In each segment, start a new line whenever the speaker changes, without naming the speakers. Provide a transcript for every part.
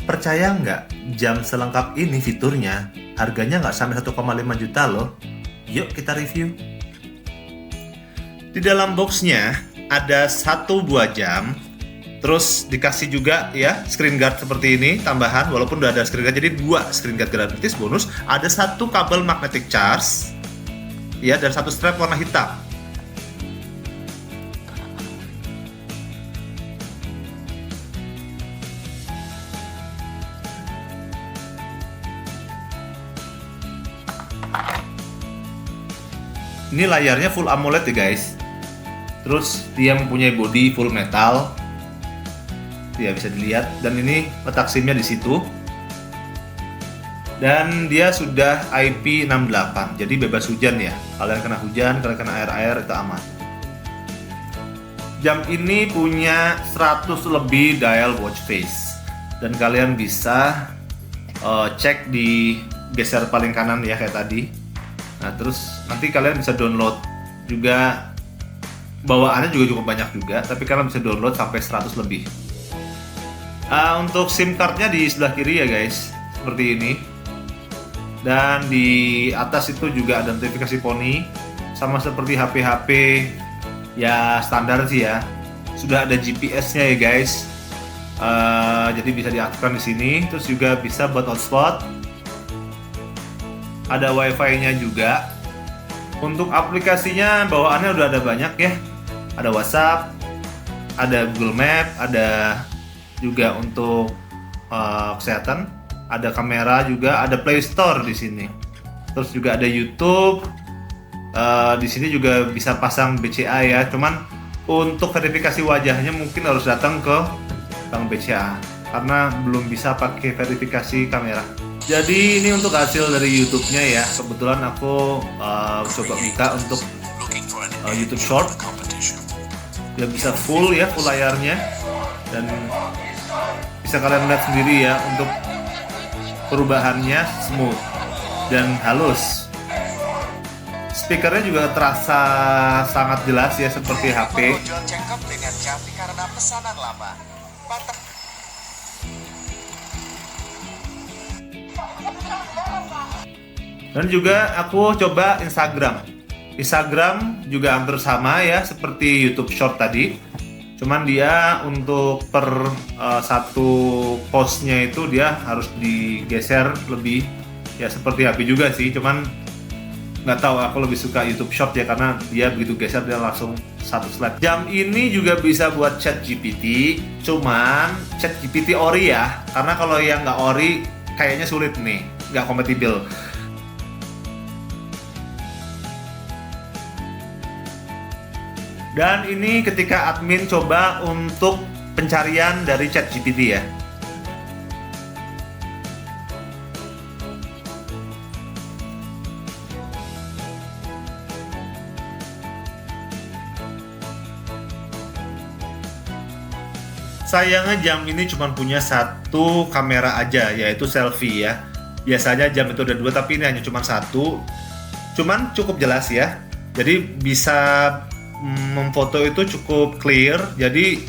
percaya nggak, jam selengkap ini fiturnya harganya nggak sampai 1,5 juta loh. Yuk kita review. Di dalam boxnya ada satu buah jam, terus dikasih juga ya screen guard seperti ini tambahan, walaupun udah ada screen guard, jadi 2 screen guard gratis bonus. Ada satu kabel magnetic charge ya, dan satu strap warna hitam. Ini layarnya full AMOLED ya guys. Terus dia mempunyai body full metal. Ya bisa dilihat, dan ini letak SIM-nya di situ. Dan dia sudah IP68, jadi bebas hujan ya. Kalian kena hujan, kalian kena air-air itu aman. Jam ini punya 100 lebih dial watch face, dan kalian bisa cek di geser paling kanan ya kayak tadi. Nah terus nanti kalian bisa download juga, bawaannya juga cukup banyak juga, tapi kalian bisa download sampai 100 lebih. Untuk SIM cardnya di sebelah kiri ya guys, seperti ini. Dan di atas itu juga ada notifikasi poni, sama seperti HP-HP ya standar sih ya. Sudah ada GPS-nya ya guys, jadi bisa diaktifkan di sini. Terus juga bisa buat hotspot. Ada wifi-nya juga. Untuk aplikasinya bawaannya udah ada banyak ya. Ada WhatsApp, ada Google Map, ada juga untuk kesehatan, ada kamera juga, ada Play Store di sini. Terus juga ada YouTube. Di sini juga bisa pasang BCA ya. Cuman untuk verifikasi wajahnya mungkin harus datang ke Bank BCA karena belum bisa pakai verifikasi kamera. Jadi ini untuk hasil dari YouTube-nya ya. Kebetulan aku coba buka untuk YouTube Short. Dia bisa full ya, full layarnya, dan bisa kalian lihat sendiri ya untuk perubahannya smooth dan halus. Speakernya juga terasa sangat jelas ya, seperti HP. Dan juga aku coba Instagram juga hampir sama ya seperti YouTube Short tadi. Cuman dia untuk per satu postnya itu dia harus digeser lebih ya, seperti HP juga sih. Cuman nggak tahu, aku lebih suka YouTube Short ya karena dia begitu geser dia langsung satu slide. Jam ini juga bisa buat chat GPT, cuman chat GPT ori ya, karena kalau yang nggak ori kayaknya sulit nih, nggak kompatibel. Dan ini ketika admin coba untuk pencarian dari ChatGPT ya. Sayangnya jam ini cuma punya satu kamera aja, yaitu selfie ya. Biasanya jam itu ada 2, tapi ini hanya cuma 1. Cuman cukup jelas ya. Jadi bisa memfoto itu cukup clear. Jadi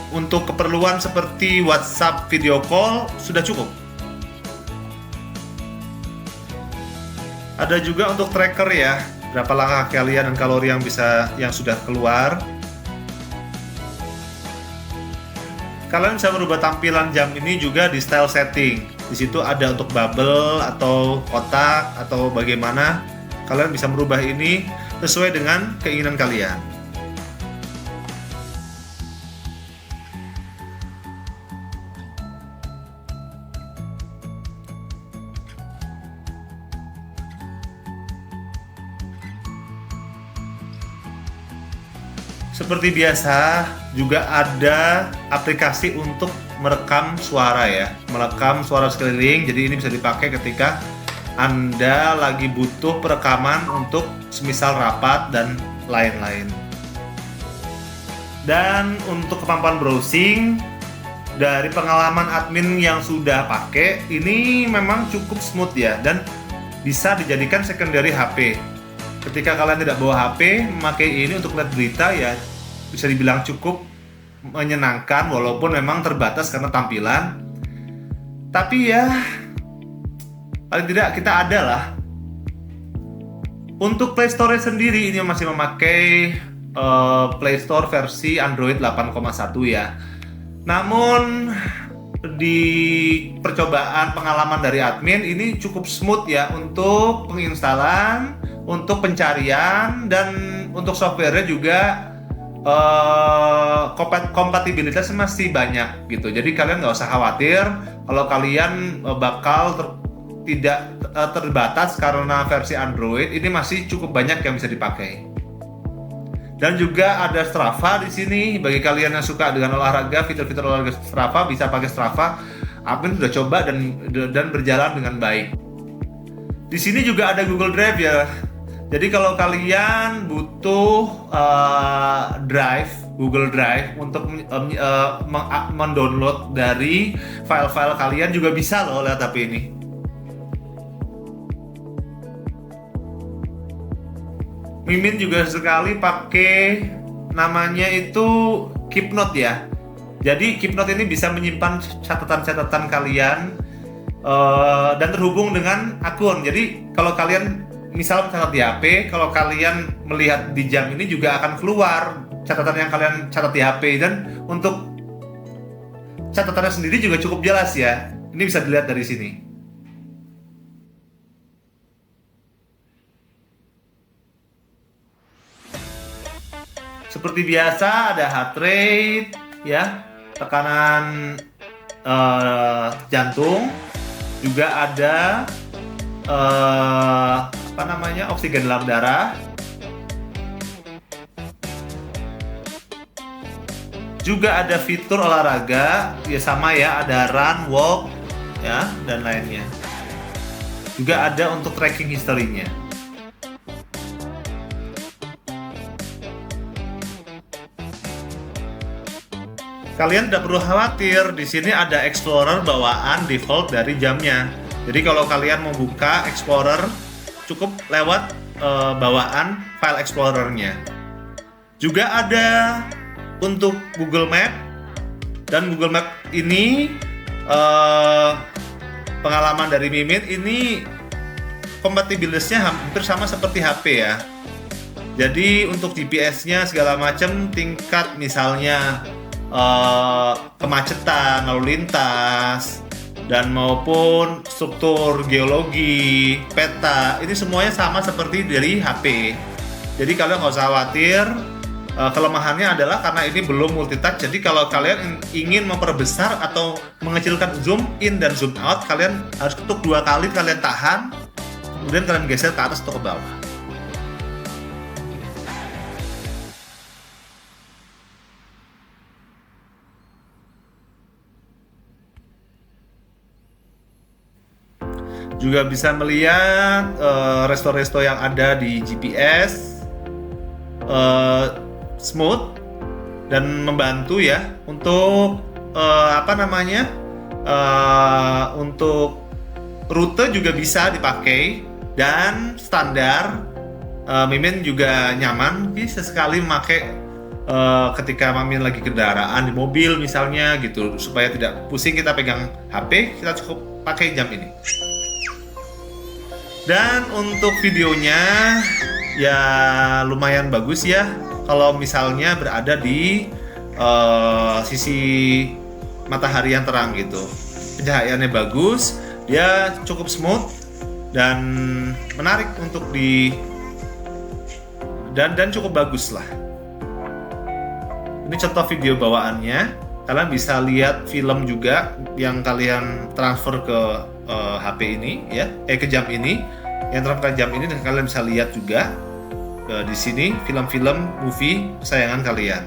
untuk keperluan seperti WhatsApp video call sudah cukup. Ada juga untuk tracker ya, berapa langkah kalian dan kalori yang sudah keluar. Kalian bisa merubah tampilan jam ini juga di style setting. Di situ ada untuk bubble atau kotak atau bagaimana. Kalian bisa merubah ini sesuai dengan keinginan kalian. Seperti biasa, juga ada aplikasi untuk merekam suara ya, merekam suara sekeliling. Jadi ini bisa dipakai ketika Anda lagi butuh perekaman untuk semisal rapat dan lain-lain. Dan untuk kemampuan browsing, dari pengalaman admin yang sudah pakai, ini memang cukup smooth ya, dan bisa dijadikan secondary HP. Ketika kalian tidak bawa HP, memakai ini untuk lihat berita ya bisa dibilang cukup menyenangkan, walaupun memang terbatas karena tampilan. Tapi ya paling tidak kita ada lah. Untuk Play Store sendiri ini masih memakai Play Store versi Android 8,1 ya. Namun di percobaan pengalaman dari admin ini cukup smooth ya untuk penginstalan, untuk pencarian, dan untuk softwarenya juga kompatibilitasnya masih banyak gitu. Jadi kalian nggak usah khawatir kalau kalian bakal tidak terbatas karena versi Android. Ini masih cukup banyak yang bisa dipakai. Dan juga ada Strava di sini bagi kalian yang suka dengan olahraga, fitur-fitur olahraga Strava bisa pakai Strava. Admin sudah coba dan berjalan dengan baik. Di sini juga ada Google Drive ya. Jadi kalau kalian butuh Google Drive untuk mendownload dari file-file kalian juga bisa loh lewat HP ini. Mimin juga sekali pakai namanya itu Keepnote ya. Jadi Keepnote ini bisa menyimpan catatan-catatan kalian dan terhubung dengan akun. Jadi kalau kalian misal mencatat di HP, kalau kalian melihat di jam ini juga akan keluar catatan yang kalian catat di HP. Dan untuk catatannya sendiri juga cukup jelas ya. Ini bisa dilihat dari sini. Seperti biasa ada heart rate ya, tekanan jantung, juga ada oksigen dalam darah, juga ada fitur olahraga ya, sama ya, ada run, walk ya, dan lainnya. Juga ada untuk tracking historinya. Kalian tidak perlu khawatir, di sini ada Explorer bawaan default dari jamnya. Jadi kalau kalian mau buka Explorer, cukup lewat bawaan file Explorer-nya. Juga ada untuk Google Map, dan Google Map ini pengalaman dari Mimin ini kompatibilitasnya hampir sama seperti HP ya. Jadi untuk GPS-nya segala macam, tingkat misalnya kemacetan, lalu lintas, dan maupun struktur geologi, peta, ini semuanya sama seperti dari HP. Jadi kalian nggak usah khawatir. Kelemahannya adalah karena ini belum multitouch. Jadi kalau kalian ingin memperbesar atau mengecilkan zoom in dan zoom out, kalian harus ketuk 2 kali, kalian tahan, kemudian kalian geser ke atas atau ke bawah. Juga bisa melihat resto-resto yang ada di GPS, smooth dan membantu ya untuk untuk rute juga bisa dipakai, dan standar. Mimin juga nyaman bisa sekali memakai ketika Mimin lagi kendaraan di mobil misalnya gitu, supaya tidak pusing kita pegang HP, kita cukup pakai jam ini. Dan untuk videonya ya lumayan bagus ya, kalau misalnya berada di sisi matahari yang terang gitu. Pencahayaannya bagus, dia cukup smooth dan menarik untuk dan cukup bagus lah. Ini contoh video bawaannya. Kalian bisa lihat film juga yang kalian transfer ke HP ini ya, ke jam ini. Yang transfer ke jam ini, dan kalian bisa lihat juga di sini film-film movie kesayangan kalian.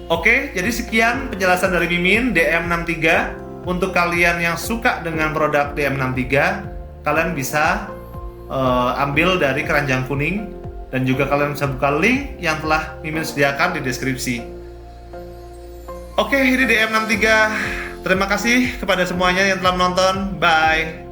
Oke, jadi sekian penjelasan dari Mimin DM63. Untuk kalian yang suka dengan produk DM63, kalian bisa ambil dari keranjang kuning, dan juga kalian bisa buka link yang telah Mimin sediakan di deskripsi. Oke, ini DM63. Terima kasih kepada semuanya yang telah menonton. Bye.